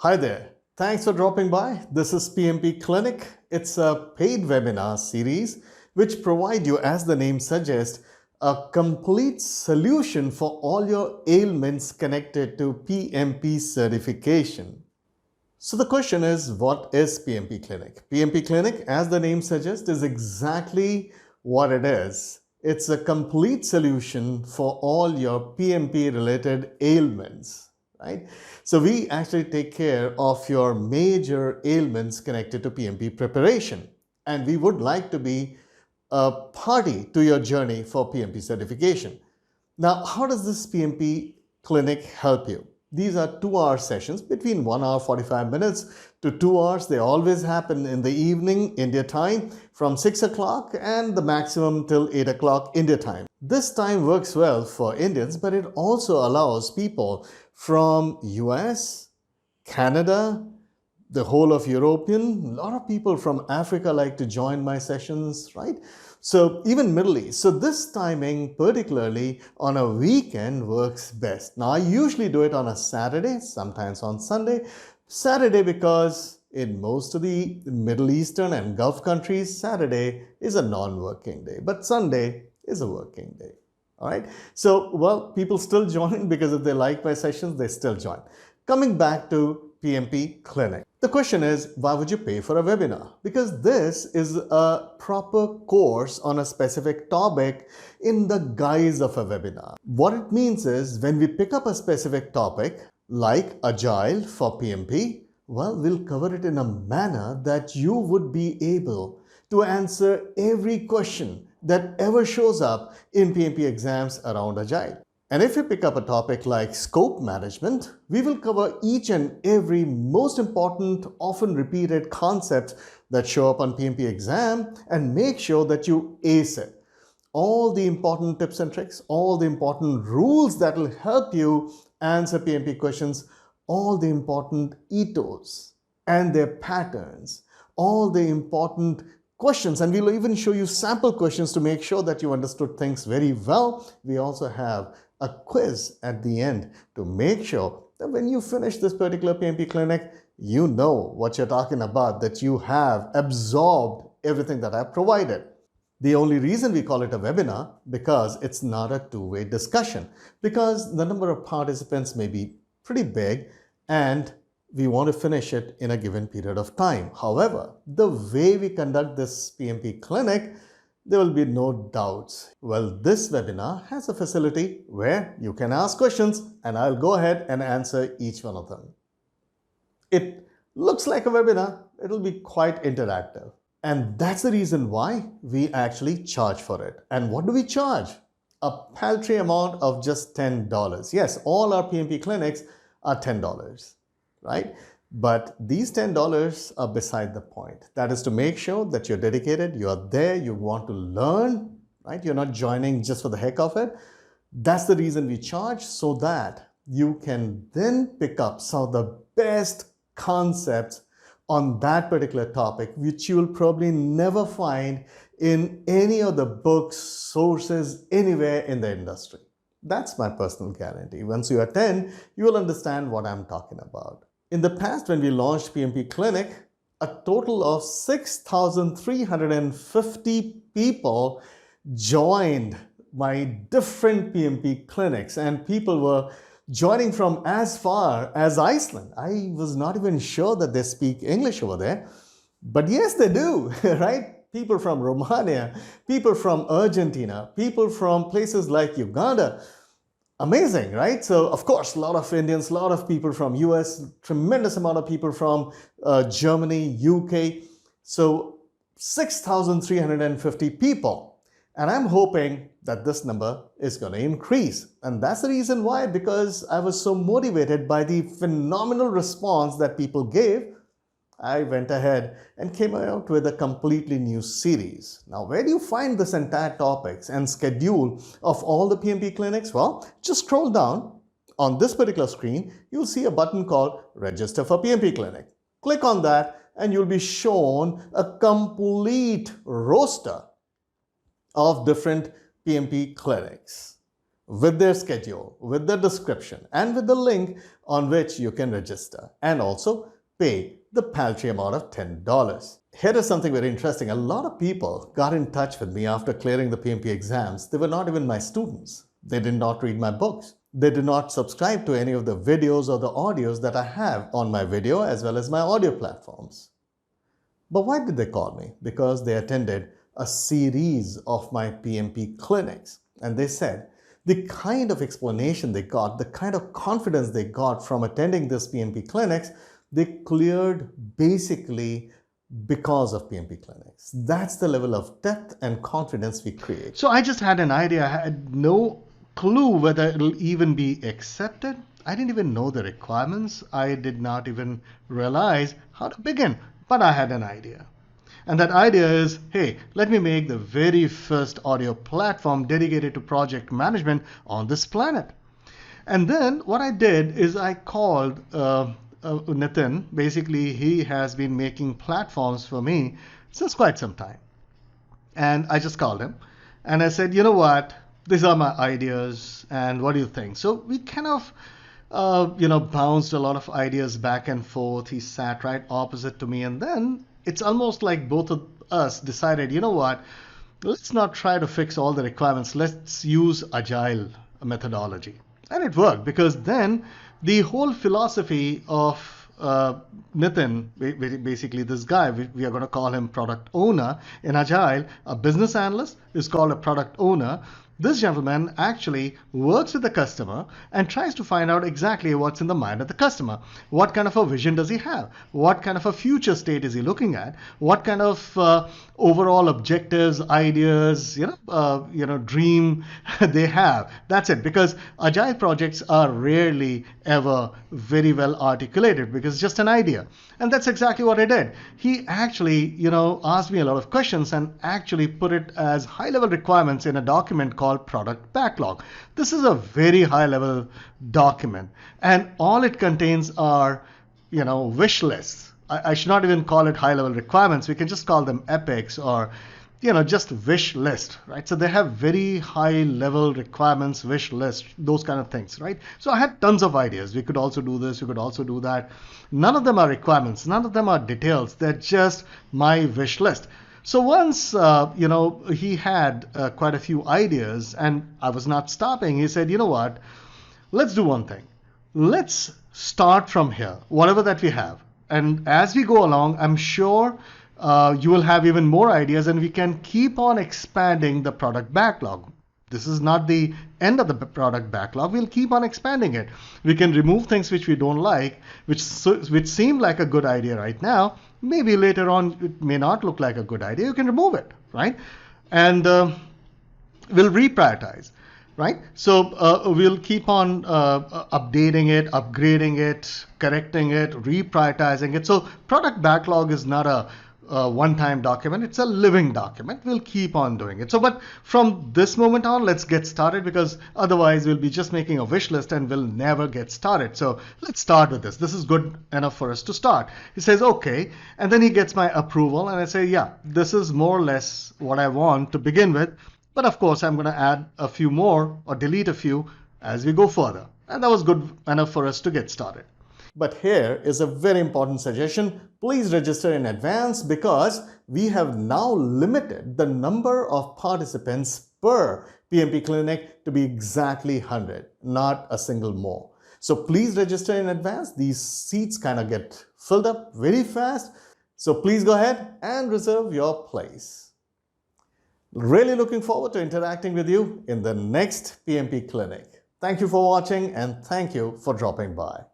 Hi there. Thanks for dropping by. This is PMP Clinic. It's a paid webinar series which provide you, as the name suggests, a complete solution for all your ailments connected to PMP certification. So the question is, what is PMP Clinic? PMP Clinic, as the name suggests, is exactly what it is. It's a complete solution for all your PMP related ailments, right? So we actually take care of your major ailments connected to PMP preparation. And we would like to be a party to your journey for PMP certification. Now, how does this PMP clinic help you? These are 2-hour sessions between 1 hour 45 minutes to 2 hours. They always happen in the evening, India time, from 6 o'clock and the maximum till 8 o'clock India time. This time works well for Indians, but it also allows people from US, Canada, the whole of European, a lot of people from Africa like to join my sessions, right? So even Middle East. So this timing, particularly on a weekend, works best. Now I usually do it on a Saturday, sometimes on Sunday. Saturday because in most of the Middle Eastern and Gulf countries, Saturday is a non-working day, but Sunday is a working day. All right. So, well, people still join because if they like my sessions, they still join. Coming back to PMP Clinic. The question is, why would you pay for a webinar? Because this is a proper course on a specific topic in the guise of a webinar. What it means is when we pick up a specific topic like Agile for PMP, well, we'll cover it in a manner that you would be able to answer every question that ever shows up in PMP exams around Agile. And if you pick up a topic like scope management, we will cover each and every most important, often repeated concepts that show up on PMP exam and make sure that you ace it. All the important tips and tricks, all the important rules that will help you answer PMP questions, all the important ethos and their patterns, all the important questions, and we'll even show you sample questions to make sure that you understood things very well. We also have a quiz at the end to make sure that when you finish this particular PMP clinic, you know what you're talking about, that you have absorbed everything that I've provided. The only reason we call it a webinar because it's not a two-way discussion, because the number of participants may be pretty big and we want to finish it in a given period of time. However, the way we conduct this PMP clinic, there will be no doubts. Well, this webinar has a facility where you can ask questions and I'll go ahead and answer each one of them. It looks like a webinar. It'll be quite interactive. And that's the reason why we actually charge for it. And what do we charge? A paltry amount of just $10. Yes, all our PMP clinics are $10, right? But these $10 are beside the point. That is to make sure that you're dedicated, you're there, you want to learn, right? You're not joining just for the heck of it. That's the reason we charge, so that you can then pick up some of the best concepts on that particular topic, which you will probably never find in any of the books, sources, anywhere in the industry. That's my personal guarantee. Once you attend, you will understand what I'm talking about. In the past, when we launched PMP Clinic, a total of 6,350 people joined my different PMP clinics, and people were joining from as far as Iceland. I was not even sure that they speak English over there, but yes, they do, right? People from Romania, people from Argentina, people from places like Uganda. Amazing, right? So, of course, a lot of Indians, a lot of people from US, tremendous amount of people from Germany, UK. So 6,350 people. And I'm hoping that this number is going to increase. And that's the reason why, because I was so motivated by the phenomenal response that people gave. I went ahead and came out with a completely new series. Now, where do you find this entire topics and schedule of all the PMP clinics? Well, just scroll down. On this particular screen, you'll see a button called Register for PMP Clinic. Click on that and you'll be shown a complete roster of different PMP clinics. with their schedule, with the description, and with the link on which you can register and also pay the paltry amount of $10. Here is something very interesting. A lot of people got in touch with me after clearing the PMP exams. They were not even my students. They did not read my books. They did not subscribe to any of the videos or the audios that I have on my video as well as my audio platforms. But why did they call me? Because they attended a series of my PMP clinics, and they said the kind of explanation they got, the kind of confidence they got from attending this PMP clinics, they cleared basically because of PMP clinics. That's the level of depth and confidence we create. So I just had an idea. I had no clue whether it'll even be accepted. I didn't even know the requirements. I did not even realize how to begin, but I had an idea. And that idea is, hey, let me make the very first audio platform dedicated to project management on this planet. And then what I did is I called Nitin. Basically, he has been making platforms for me since quite some time. And I just called him and I said, you know what, these are my ideas and what do you think? So we kind of bounced a lot of ideas back and forth. He sat right opposite to me, and then it's almost like both of us decided, you know what, let's not try to fix all the requirements. Let's use agile methodology. And it worked, because then the whole philosophy of Nitin, basically this guy, we are going to call him product owner. In agile, a business analyst is called a product owner. This gentleman actually works with the customer and tries to find out exactly what's in the mind of the customer. What kind of a vision does he have? What kind of a future state is he looking at? What kind of overall objectives, ideas, dream they have? That's it. Because agile projects are rarely ever very well articulated, because it's just an idea. And that's exactly what I did. He actually, asked me a lot of questions and actually put it as high-level requirements in a document called product backlog. This is a very high-level document, and all it contains are, wish lists. I should not even call it high-level requirements. We can just call them epics, or just wish list, right? So they have very high level requirements, wish list, those kind of things, right? So I had tons of ideas. We could also do this, we could also do that. None of them are requirements, none of them are details. They're just my wish list. So once, he had quite a few ideas and I was not stopping, he said, you know what, let's do one thing. Let's start from here, whatever that we have. And as we go along, I'm sure you will have even more ideas, and we can keep on expanding the product backlog. This is not the end of the product backlog. We'll keep on expanding it. We can remove things which we don't like, which seem like a good idea right now. Maybe later on it may not look like a good idea. You can remove it, right? And we'll reprioritize, right? So we'll keep on updating it, upgrading it, correcting it, reprioritizing it. So product backlog is not a one-time document. It's a living document. We'll keep on doing it. So, but from this moment on, let's get started, because otherwise we'll be just making a wish list and we'll never get started. So let's start with this. This is good enough for us to start. He says, okay. And then he gets my approval and I say, yeah, this is more or less what I want to begin with. But of course, I'm going to add a few more or delete a few as we go further. And that was good enough for us to get started. But here is a very important suggestion. Please register in advance, because we have now limited the number of participants per PMP clinic to be exactly 100, not a single more. So please register in advance. These seats kind of get filled up very fast. So please go ahead and reserve your place. Really looking forward to interacting with you in the next PMP clinic. Thank you for watching, and thank you for dropping by.